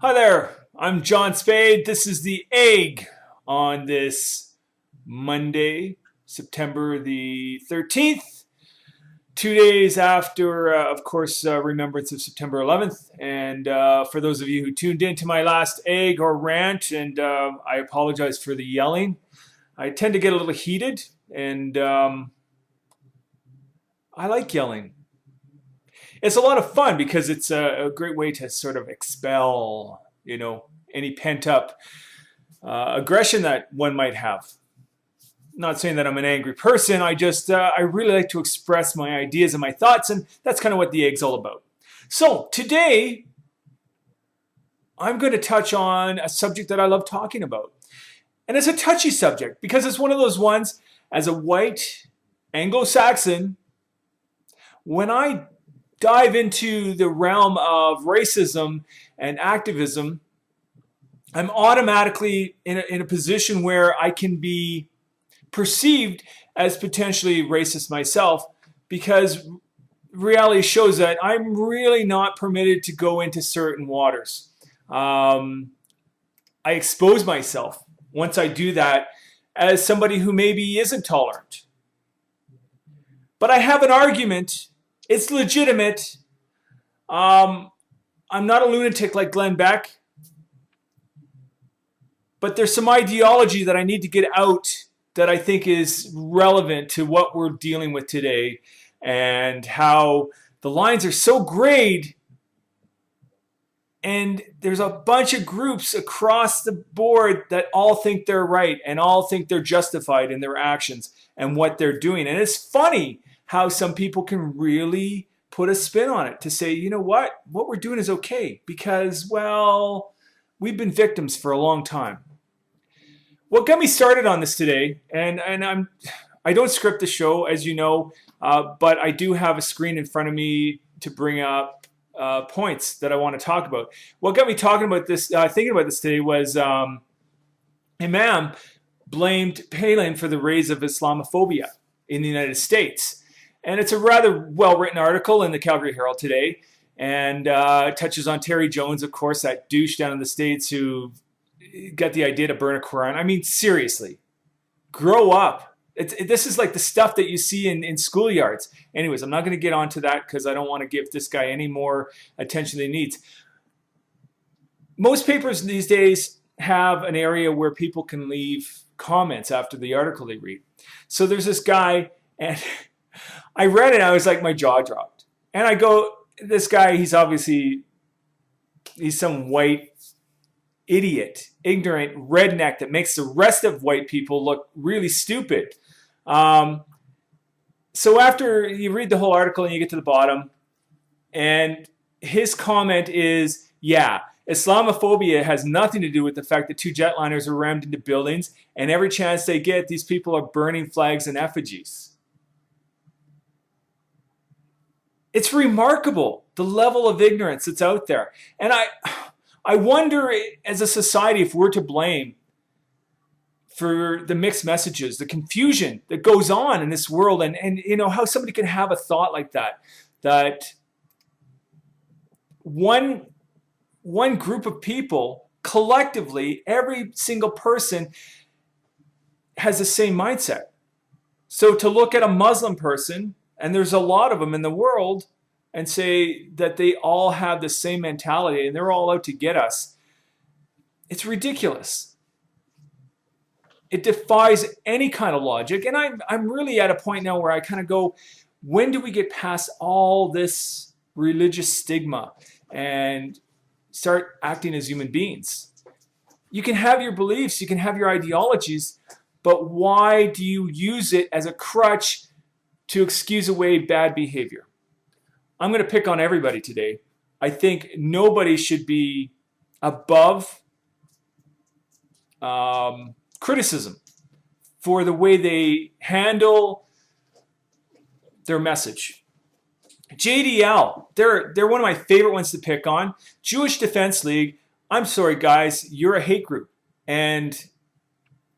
Hi there, I'm John Spade. This is the Egg on this Monday, September the 13th, 2 days after, of course, Remembrance of September 11th. And for those of you who tuned into my last Egg or rant, and I apologize for the yelling, I tend to get a little heated, and I like yelling. It's a lot of fun because it's a great way to sort of expel, any pent up aggression that one might have. Not saying that I'm an angry person. I really like to express my ideas and my thoughts, and that's kind of what the Egg's all about. So today, I'm going to touch on a subject that I love talking about, and it's a touchy subject because it's one of those ones. As a white Anglo-Saxon, when I dive into the realm of racism and activism, I'm automatically in a position where I can be perceived as potentially racist myself, because reality shows that I'm really not permitted to go into certain waters. I expose myself once I do that as somebody who maybe isn't tolerant. But I have an argument. It's legitimate. I'm not a lunatic like Glenn Beck, but there's some ideology that I need to get out that I think is relevant to what we're dealing with today, and how the lines are so grayed, and there's a bunch of groups across the board that all think they're right and all think they're justified in their actions and what they're doing. And it's funny how some people can really put a spin on it to say, you know what we're doing is okay because, well, we've been victims for a long time. What got me started on this today, and I don't script the show, as you know, but I do have a screen in front of me to bring up points that I want to talk about. What got me talking about this, thinking about this today, was Imam blamed Palin for the rise of Islamophobia in the United States. And it's a rather well-written article in the Calgary Herald today, and touches on Terry Jones, of course, that douche down in the States who got the idea to burn a Quran. I mean, seriously, grow up. This is like the stuff that you see in schoolyards. Anyways, I'm not going to get onto that because I don't want to give this guy any more attention than he needs. Most papers these days have an area where people can leave comments after the article they read. So there's this guy, and I read it, and I was like, my jaw dropped. And I go, this guy, he's some white idiot, ignorant redneck that makes the rest of white people look really stupid. So after you read the whole article and you get to the bottom, and his comment is, yeah, Islamophobia has nothing to do with the fact that two jetliners are rammed into buildings, and every chance they get, these people are burning flags and effigies. It's remarkable, the level of ignorance that's out there. And I wonder, as a society, if we're to blame for the mixed messages, the confusion that goes on in this world, and how somebody can have a thought like that one group of people, collectively, every single person has the same mindset. So to look at a Muslim person, and there's a lot of them in the world, and say that they all have the same mentality and they're all out to get us, it's ridiculous. It defies any kind of logic. And I'm really at a point now where I kind of go, when do we get past all this religious stigma and start acting as human beings? You can have your beliefs, you can have your ideologies, but why do you use it as a crutch to excuse away bad behavior? I'm going to pick on everybody today. I think nobody should be above criticism for the way they handle their message. JDL, they're one of my favorite ones to pick on. Jewish Defense League, I'm sorry guys, you're a hate group. And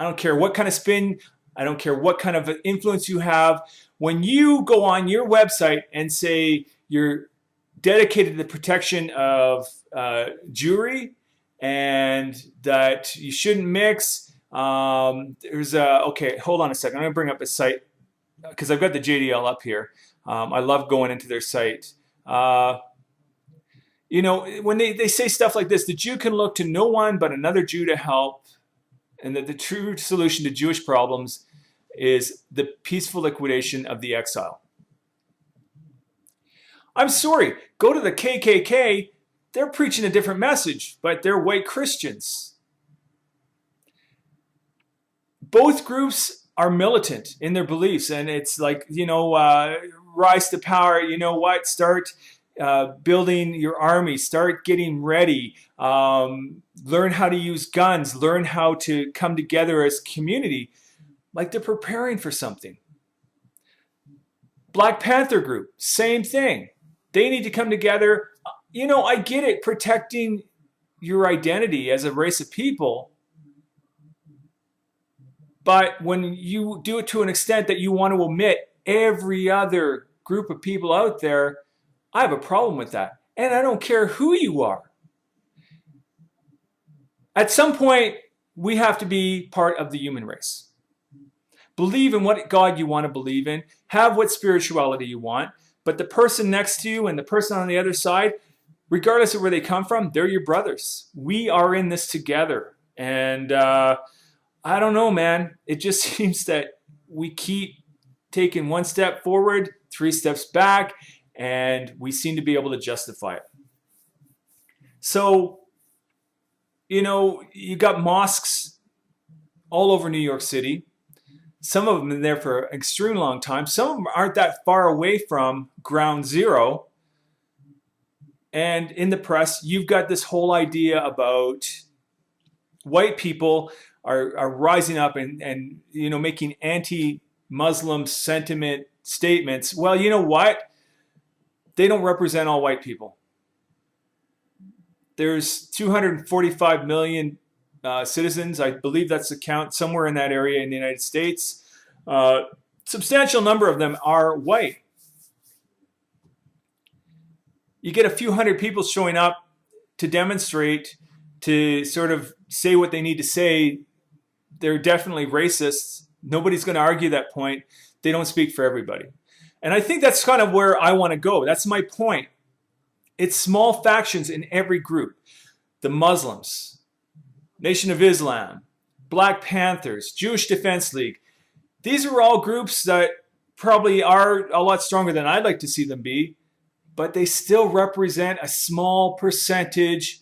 I don't care what kind of spin, I don't care what kind of influence you have. When you go on your website and say you're dedicated to the protection of Jewry and that you shouldn't mix. Okay, hold on a second. I'm going to bring up a site because I've got the JDL up here. I love going into their site. When they say stuff like this, the Jew can look to no one but another Jew to help, and that the true solution to Jewish problems is the peaceful liquidation of the exile. I'm sorry, go to the KKK, they're preaching a different message, but they're white Christians. Both groups are militant in their beliefs, and it's like, rise to power, start building your army, start getting ready, learn how to use guns, learn how to come together as community, like they're preparing for something. Black Panther group, same thing. They need to come together. I get it, protecting your identity as a race of people. But when you do it to an extent that you want to omit every other group of people out there, I have a problem with that. And I don't care who you are. At some point, we have to be part of the human race. Believe in what God you want to believe in. Have what spirituality you want. But the person next to you and the person on the other side, regardless of where they come from, they're your brothers. We are in this together. And I don't know, man. It just seems that we keep taking one step forward, 3 steps back, and we seem to be able to justify it. So, you got mosques all over New York City. Some of them have been there for an extremely long time. Some of them aren't that far away from ground zero. And in the press, you've got this whole idea about white people are rising up and making anti-Muslim sentiment statements. Well, you know what? They don't represent all white people. There's 245 million citizens. I believe that's the count, somewhere in that area in the United States. Substantial number of them are white. You get a few hundred people showing up to demonstrate, to sort of say what they need to say. They're definitely racists. Nobody's going to argue that point. They don't speak for everybody. And I think that's kind of where I want to go. That's my point. It's small factions in every group. The Muslims, Nation of Islam, Black Panthers, Jewish Defense League. These are all groups that probably are a lot stronger than I'd like to see them be, but they still represent a small percentage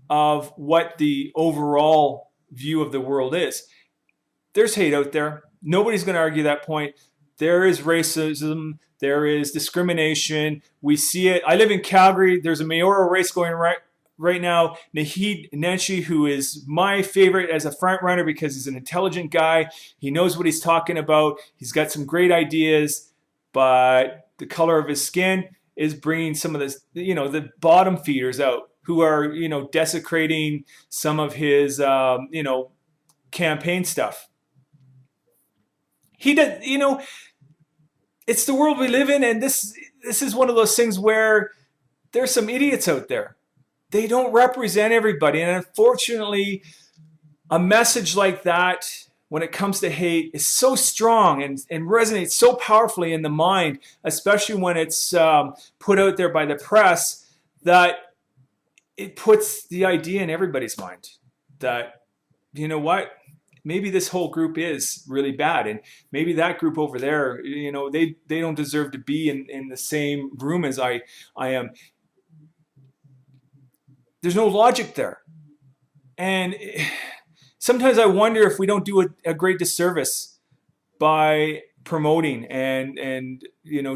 of what the overall view of the world is. There's hate out there. Nobody's going to argue that point. There is racism. There is discrimination. We see it. I live in Calgary. There's a mayoral race going right now. Naheed Nenshi, who is my favorite as a front runner because he's an intelligent guy. He knows what he's talking about. He's got some great ideas, but the color of his skin is bringing some of this, the bottom feeders out who are, desecrating some of his, campaign stuff. He does, it's the world we live in, and this is one of those things where there's some idiots out there. They don't represent everybody, and unfortunately, a message like that, when it comes to hate, is so strong and resonates so powerfully in the mind, especially when it's put out there by the press, that it puts the idea in everybody's mind that, you know what? Maybe this whole group is really bad, and maybe that group over there, they don't deserve to be in the same room as I am. There's no logic there. And sometimes I wonder if we don't do a great disservice by promoting and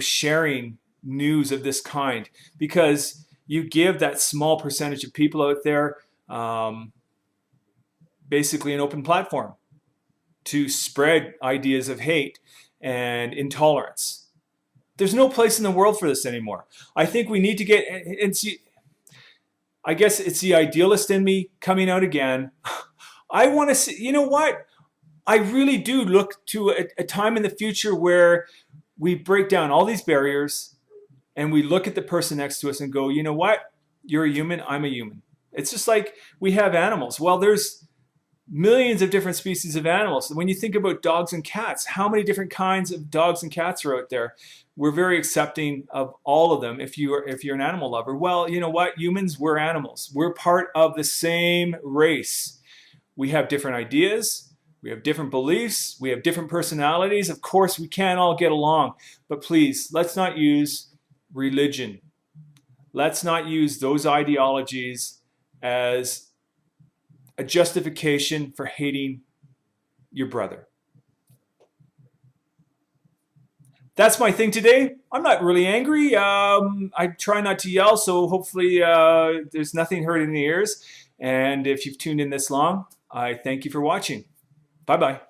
sharing news of this kind, because you give that small percentage of people out there basically an open platform to spread ideas of hate and intolerance. There's no place in the world for this anymore. I think we need to get, and see, I guess it's the idealist in me coming out again. I want to see, you know what? I really do look to a time in the future where we break down all these barriers and we look at the person next to us and go, you know what? You're a human, I'm a human. It's just like we have animals. Well, there's millions of different species of animals. When you think about dogs and cats, how many different kinds of dogs and cats are out there? We're very accepting of all of them if you're an animal lover. Well, you know what? Humans, we're animals. We're part of the same race. We have different ideas. We have different beliefs. We have different personalities. Of course, we can't all get along. But please, let's not use religion. Let's not use those ideologies as a justification for hating your brother. That's my thing today. I'm not really angry. I try not to yell, so hopefully there's nothing hurting the ears. And if you've tuned in this long, I thank you for watching. Bye-bye.